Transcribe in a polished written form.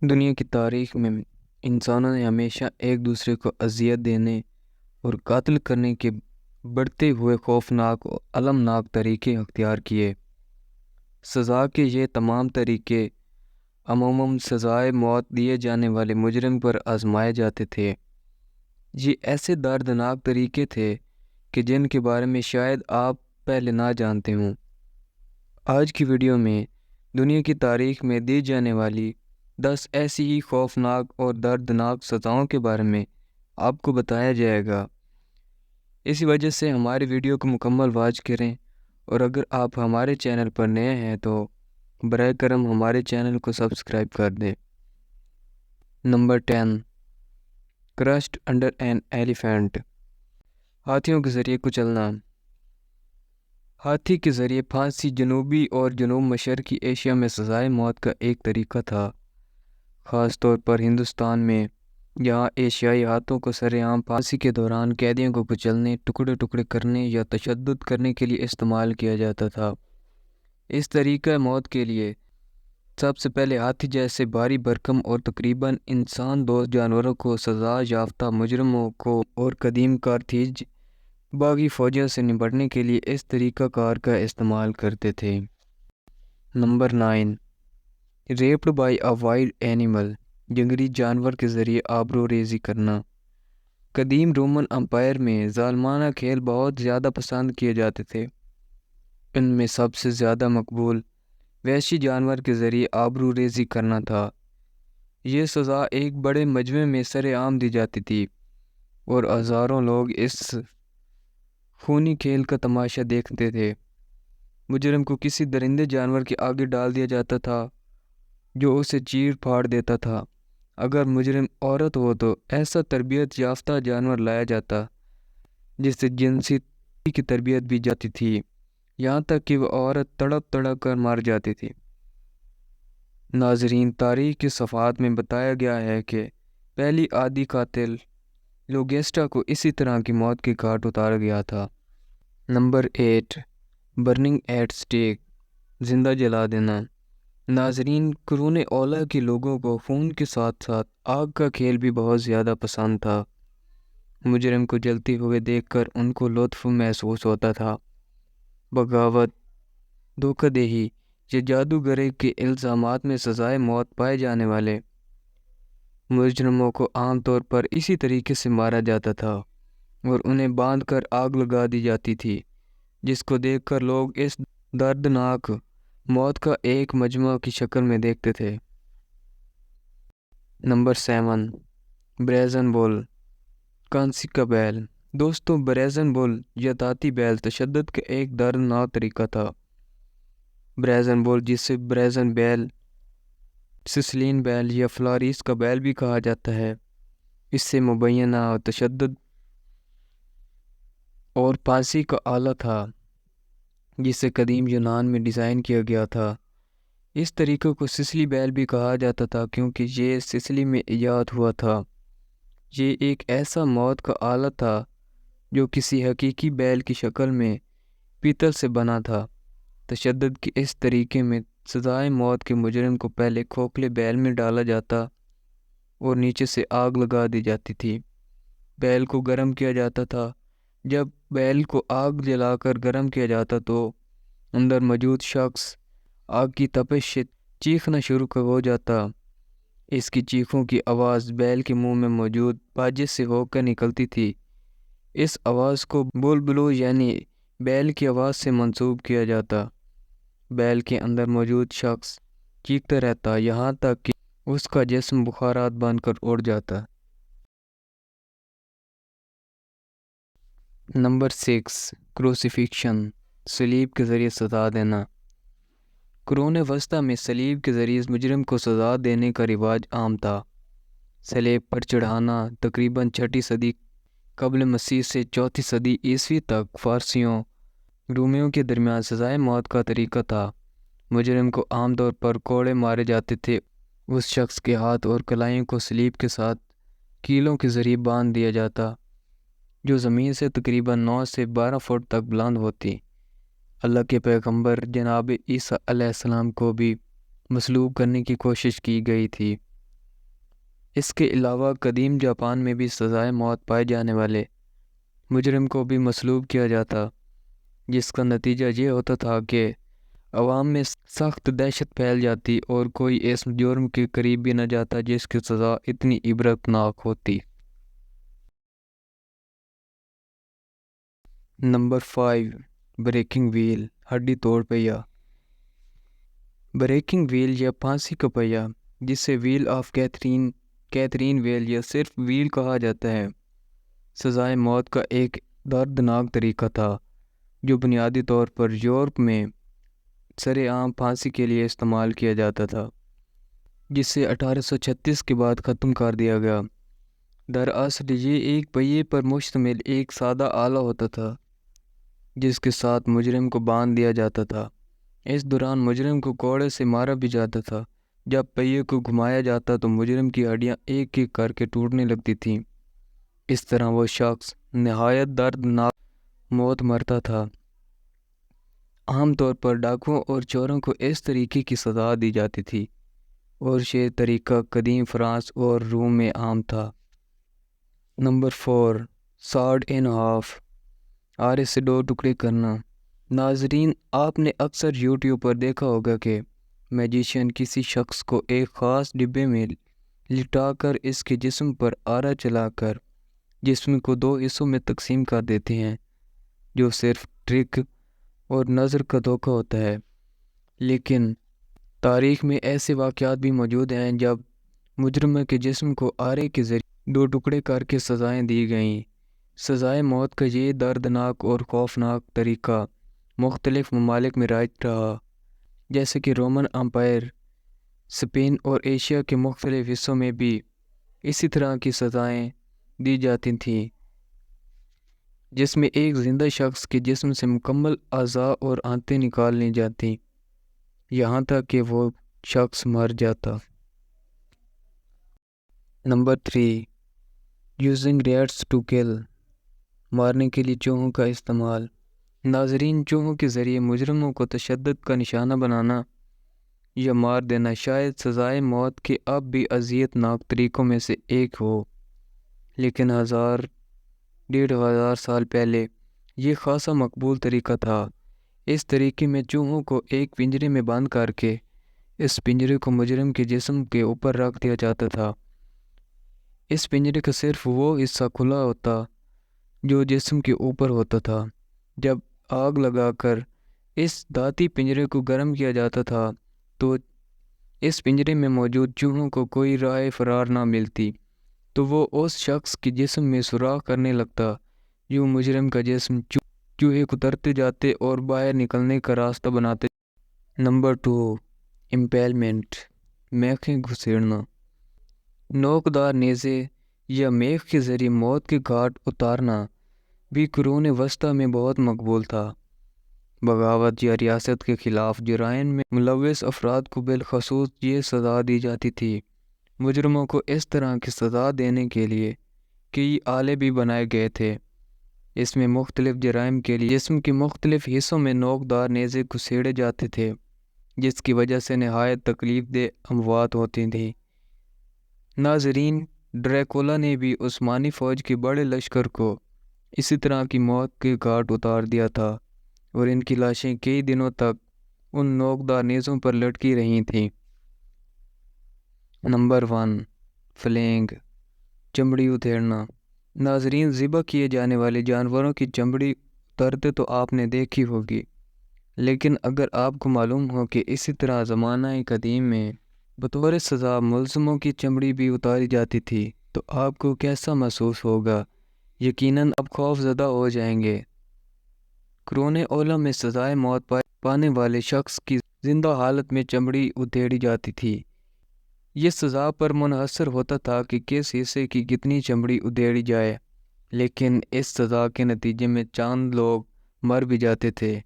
دنیا کی تاریخ میں انسانوں نے ہمیشہ ایک دوسرے کو اذیت دینے اور قتل کرنے کے بڑھتے ہوئے خوفناک اور المناک طریقے اختیار کیے۔ سزا کے یہ تمام طریقے عموماً سزائے موت دیے جانے والے مجرم پر آزمائے جاتے تھے۔ یہ ایسے دردناک طریقے تھے کہ جن کے بارے میں شاید آپ پہلے نہ جانتے ہوں۔ آج کی ویڈیو میں دنیا کی تاریخ میں دی جانے والی 10 ایسی ہی خوفناک اور دردناک سزاؤں کے بارے میں آپ کو بتایا جائے گا۔ اسی وجہ سے ہماری ویڈیو کو مکمل واچ کریں، اور اگر آپ ہمارے چینل پر نئے ہیں تو برائے کرم ہمارے چینل کو سبسکرائب کر دیں۔ Number 10، crushed under an elephant, ہاتھیوں کے ذریعے کچلنا۔ ہاتھی کے ذریعے پھانسی جنوبی اور جنوب مشرقی ایشیا میں سزائے موت کا ایک طریقہ تھا، خاص طور پر ہندوستان میں، جہاں ایشیائی ہاتھوں کو سر عام پھانسی کے دوران قیدیوں کو کچلنے، ٹکڑے ٹکڑے کرنے یا تشدد کرنے کے لیے استعمال کیا جاتا تھا۔ اس طریقہ موت کے لیے سب سے پہلے ہاتھی جیسے بھاری بھرکم اور تقریباً انسان دوست جانوروں کو سزا یافتہ مجرموں کو اور قدیم کارتھیج باغی فوجیوں سے نمٹنے کے لیے اس طریقہ کار کا استعمال کرتے تھے۔ Number 9، raped by a wild animal, جنگلی جانور کے ذریعے آبرو ریزی کرنا۔ قدیم رومن امپائر میں ظالمانہ کھیل بہت زیادہ پسند کیے جاتے تھے۔ ان میں سب سے زیادہ مقبول وحشی جانور کے ذریعے آبرو ریزی کرنا تھا۔ یہ سزا ایک بڑے مجمع میں سر عام دی جاتی تھی، اور ہزاروں لوگ اس خونی کھیل کا تماشا دیکھتے تھے۔ مجرم کو کسی درندے جانور کے آگے ڈال دیا جاتا تھا جو اسے چیر پھاڑ دیتا تھا۔ اگر مجرم عورت ہو تو ایسا تربیت یافتہ جانور لایا جاتا جس سے جنسی کی تربیت بھی جاتی تھی، یہاں تک کہ وہ عورت تڑپ تڑپ کر مر جاتی تھی۔ ناظرین، تاریخ کے صفحات میں بتایا گیا ہے کہ پہلی عادی قاتل لوگیسٹا کو اسی طرح کی موت کے گھاٹ اتارا گیا تھا۔ نمبر 8، برننگ ایٹ سٹیک، زندہ جلا دینا۔ ناظرین، قرون اولیٰ کے لوگوں کو خون کے ساتھ ساتھ آگ کا کھیل بھی بہت زیادہ پسند تھا۔ مجرم کو جلتے ہوئے دیکھ کر ان کو لطف محسوس ہوتا تھا۔ بغاوت، دھوکہ دہی یا جادوگری کے الزامات میں سزائے موت پائے جانے والے مجرموں کو عام طور پر اسی طریقے سے مارا جاتا تھا اور انہیں باندھ کر آگ لگا دی جاتی تھی، جس کو دیکھ کر لوگ اس دردناک موت کا ایک مجمع کی شکل میں دیکھتے تھے۔ نمبر 7، بریزن بول، کانسی کا بیل۔ دوستو، بریزن بول یا دھاتی بیل تشدد کا ایک دردناک طریقہ تھا۔ بریزن بول، جسے بریزن بیل، سسلین بیل یا فلاریس کا بیل بھی کہا جاتا ہے، اس سے مبینہ تشدد اور پھانسی کا آلہ تھا جسے قدیم یونان میں ڈیزائن کیا گیا تھا۔ اس طریقے کو سسلی بیل بھی کہا جاتا تھا کیونکہ یہ سسلی میں ایجاد ہوا تھا۔ یہ ایک ایسا موت کا آلہ تھا جو کسی حقیقی بیل کی شکل میں پیتل سے بنا تھا۔ تشدد کے اس طریقے میں سزائے موت کے مجرم کو پہلے کھوکھلے بیل میں ڈالا جاتا اور نیچے سے آگ لگا دی جاتی تھی۔ بیل کو گرم کیا جاتا تھا۔ جب بیل کو آگ جلا کر گرم کیا جاتا تو اندر موجود شخص آگ کی تپش سے چیخنا شروع ہو جاتا۔ اس کی چیخوں کی آواز بیل کے منہ میں موجود باجے سے ہو کر نکلتی تھی۔ اس آواز کو بلبلو یعنی بیل کی آواز سے منسوب کیا جاتا۔ بیل کے اندر موجود شخص چیختا رہتا یہاں تک کہ اس کا جسم بخارات بن کر اڑ جاتا۔ نمبر 6، کروسیفکشن، صلیب کے ذریعے سزا دینا۔ قرون وسطیٰ میں صلیب کے ذریعے مجرم کو سزا دینے کا رواج عام تھا۔ صلیب پر چڑھانا تقریباً 6 صدی قبل مسیح سے 4 صدی عیسوی تک فارسیوں رومیوں کے درمیان سزائے موت کا طریقہ تھا۔ مجرم کو عام طور پر کوڑے مارے جاتے تھے۔ اس شخص کے ہاتھ اور کلائیوں کو صلیب کے ساتھ کیلوں کے ذریعے باندھ دیا جاتا جو زمین سے تقریباً 9 سے 12 فٹ تک بلند ہوتی۔ اللہ کے پیغمبر جناب عیسیٰ علیہ السلام کو بھی مصلوب کرنے کی کوشش کی گئی تھی۔ اس کے علاوہ قدیم جاپان میں بھی سزائے موت پائے جانے والے مجرم کو بھی مصلوب کیا جاتا، جس کا نتیجہ یہ ہوتا تھا کہ عوام میں سخت دہشت پھیل جاتی اور کوئی اس جرم کے قریب بھی نہ جاتا جس کی سزا اتنی عبرتناک ہوتی۔ نمبر 5، بریکنگ ویل، ہڈی توڑ پہیا۔ بریکنگ ویل یا پھانسی کا پہیا، جسے ویل آف کیتھرین ویل یا صرف ویل کہا جاتا ہے، سزائے موت کا ایک دردناک طریقہ تھا جو بنیادی طور پر یورپ میں سر عام پھانسی کے لیے استعمال کیا جاتا تھا، جسے 1836 کے بعد ختم کر دیا گیا۔ دراصل یہ ایک پہیے پر مشتمل ایک سادہ آلہ ہوتا تھا جس کے ساتھ مجرم کو باندھ دیا جاتا تھا۔ اس دوران مجرم کو کوڑے سے مارا بھی جاتا تھا۔ جب پہیے کو گھمایا جاتا تو مجرم کی ہڈیاں ایک ایک کر کے ٹوٹنے لگتی تھیں۔ اس طرح وہ شخص نہایت دردناک موت مرتا تھا۔ عام طور پر ڈاکوؤں اور چوروں کو اس طریقے کی سزا دی جاتی تھی اور یہ طریقہ قدیم فرانس اور روم میں عام تھا۔ نمبر 4، ساڈ ان ہاف، آرے سے دو ٹکڑے کرنا۔ ناظرین، آپ نے اکثر یوٹیوب پر دیکھا ہوگا کہ میجیشین کسی شخص کو ایک خاص ڈبے میں لٹا کر اس کے جسم پر آرا چلا کر جسم کو دو حصوں میں تقسیم کر دیتے ہیں، جو صرف ٹرک اور نظر کا دھوکہ ہوتا ہے۔ لیکن تاریخ میں ایسے واقعات بھی موجود ہیں جب مجرم کے جسم کو آرے کے ذریعے دو ٹکڑے کر کے سزائیں دی گئیں۔ سزائے موت کا یہ دردناک اور خوفناک طریقہ مختلف ممالک میں رائج رہا، جیسے کہ رومن امپائر، اسپین اور ایشیا کے مختلف حصوں میں بھی اسی طرح کی سزائیں دی جاتی تھیں، جس میں ایک زندہ شخص کے جسم سے مکمل اعضاء اور آنتیں نکال لی جاتی یہاں تک کہ وہ شخص مر جاتا۔ Number 3، using rates to kill, مارنے کے لیے چوہوں کا استعمال۔ ناظرین، چوہوں کے ذریعے مجرموں کو تشدد کا نشانہ بنانا یا مار دینا شاید سزائے موت کے اب بھی اذیت ناک طریقوں میں سے ایک ہو، لیکن 1500 سال پہلے یہ خاصا مقبول طریقہ تھا۔ اس طریقے میں چوہوں کو ایک پنجرے میں بند کر کے اس پنجرے کو مجرم کے جسم کے اوپر رکھ دیا جاتا تھا۔ اس پنجرے کا صرف وہ حصہ کھلا ہوتا جو جسم کے اوپر ہوتا تھا۔ جب آگ لگا کر اس دھاتی پنجرے کو گرم کیا جاتا تھا تو اس پنجرے میں موجود چوہوں کو کوئی راہ فرار نہ ملتی تو وہ اس شخص کے جسم میں سوراخ کرنے لگتا۔ یوں مجرم کا جسم چوہے کترتے جاتے اور باہر نکلنے کا راستہ بناتے۔ نمبر 2، امپیلمنٹ، میخیں گھسیڑنا۔ نوکدار نیزے یا میخ کے ذریعے موت کے گھاٹ اتارنا بھی قرون وسطیٰ میں بہت مقبول تھا۔ بغاوت یا ریاست کے خلاف جرائم میں ملوث افراد کو بالخصوص یہ سزا دی جاتی تھی۔ مجرموں کو اس طرح کی سزا دینے کے لیے کئی آلے بھی بنائے گئے تھے۔ اس میں مختلف جرائم کے لیے جسم کے مختلف حصوں میں نوکدار نیزے گھسیڑے جاتے تھے، جس کی وجہ سے نہایت تکلیف دہ اموات ہوتی تھیں۔ ناظرین، ڈریکولا نے بھی عثمانی فوج کے بڑے لشکر کو اسی طرح کی موت کے گھاٹ اتار دیا تھا اور ان کی لاشیں کئی دنوں تک ان نوکدار نیزوں پر لٹکی رہی تھیں۔ نمبر 1، فلینگ، چمڑی ادھیڑنا۔ ناظرین، ذبح کیے جانے والے جانوروں کی چمڑی اترتے تو آپ نے دیکھی ہوگی، لیکن اگر آپ کو معلوم ہو کہ اسی طرح زمانہ قدیم میں بطور سزا ملزموں کی چمڑی بھی اتاری جاتی تھی تو آپ کو کیسا محسوس ہوگا؟ یقیناً آپ خوف زدہ ہو جائیں گے۔ قرون اولیٰ میں سزائے موت پانے والے شخص کی زندہ حالت میں چمڑی ادھیڑی جاتی تھی۔ یہ سزا پر منحصر ہوتا تھا کہ کس حصے کی کتنی چمڑی ادھیڑی جائے، لیکن اس سزا کے نتیجے میں چند لوگ مر بھی جاتے تھے۔